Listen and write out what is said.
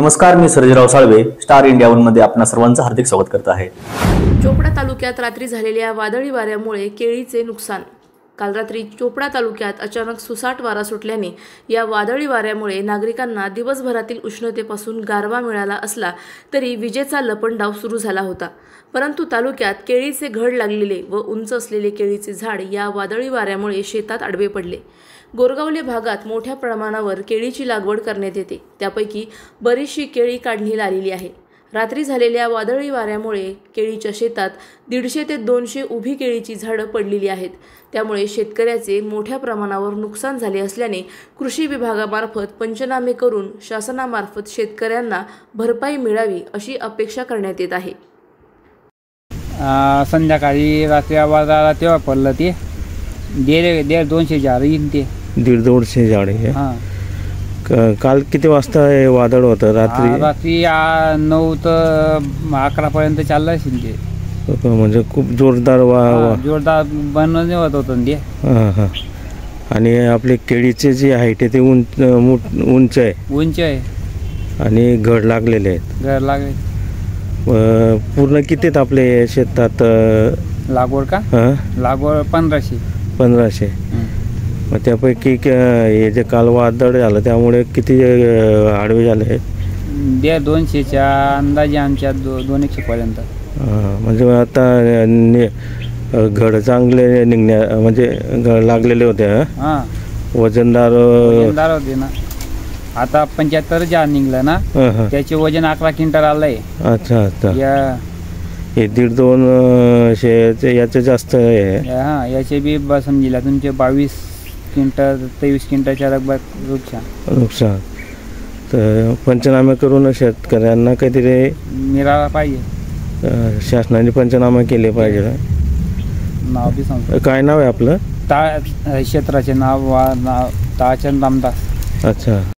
नमस्कार, मी Sarjerao Salve Star India One मध्ये आपणा सर्वांचं हार्दिक स्वागत करत आहे। चोपडा तालुक्यात रात्री झालेल्या वादळी वाऱ्यामुळे केळीचे नुकसान। काल रात्री चोपडा तालुक्यात अचानक सुसाट वारा सुटल्याने या वादळी वाऱ्यामुळे नागरिकांना दिवसभरातील उष्णतेपासून गारवा मिळाला असला तरी विजेचा लपंडाव सुरू झाला होता। परंतु तालुक्यात केळीचे घड लागलेले व उंच असलेले केळीचे झाड या वादळी वाऱ्यामुळे शेतात आडवे पडले। गोरगावले भागात मोठ्या प्रमाणावर केळीची लागवड करण्यात येते, त्यापैकी बरीचशी केळी काढणीला आलेली आहे। रात्री झालेल्या वादळी वाऱ्यामुळे केळीच्या शेतात 150 ते 200 उभी केळीची झाडं पडलेली आहेत। त्यामुळे शेतकऱ्याचे मोठ्या प्रमाणावर नुकसान झाले असल्याने कृषी विभागामार्फत पंचनामे करून शासनामार्फत शेतकऱ्यांना भरपाई मिळावी अशी अपेक्षा करण्यात येत आहे। संध्याकाळी रात्री आवाज आला तेव्हा पडलं ते 150-200 झाड येईन ते 150-200 झाडे। हां, काल किती वाजता हे वादळ होतं? रात्री 9 ते 11 पर्यंत चाललं असेल ते। म्हणजे खूप जोरदार जोरदार बनवणे होत होतं ते। हां हां। आणि आपले केळीचे जे हाईट आहे ते उंच आहे आणि घड लागलेले आहेत। घर लागले पूर्ण कितीत आपले शेतात लागवड का? लागवड 1500। मग त्यापैकी हे जे काल वादळ झालं त्यामुळे किती आडवे झाले? 200च्या अंदाजे आमच्या 200 पर्यंत। म्हणजे आता घड चांगले निघण्या म्हणजे घड लागलेले होते। हां, वजनदार होते ना। आता 75 झाड निघलं ना, त्याचे वजन 11 क्विंटल आलंय। अच्छा अच्छा। हे 1.5-2 याचे जास्त आहे। हां, याचे बी समजिला तुमचे 22 क्विंटल 23 क्विंटलच्या नुकसान। तर पंचनामे करून शेतकऱ्यांना काहीतरी मिळाला पाहिजे। शासनाने पंचनामे केले पाहिजे। नाव बी सांगतो, काय नाव आहे आपलं? क्षेत्राचे नाव ताळचंद रामदास। अच्छा।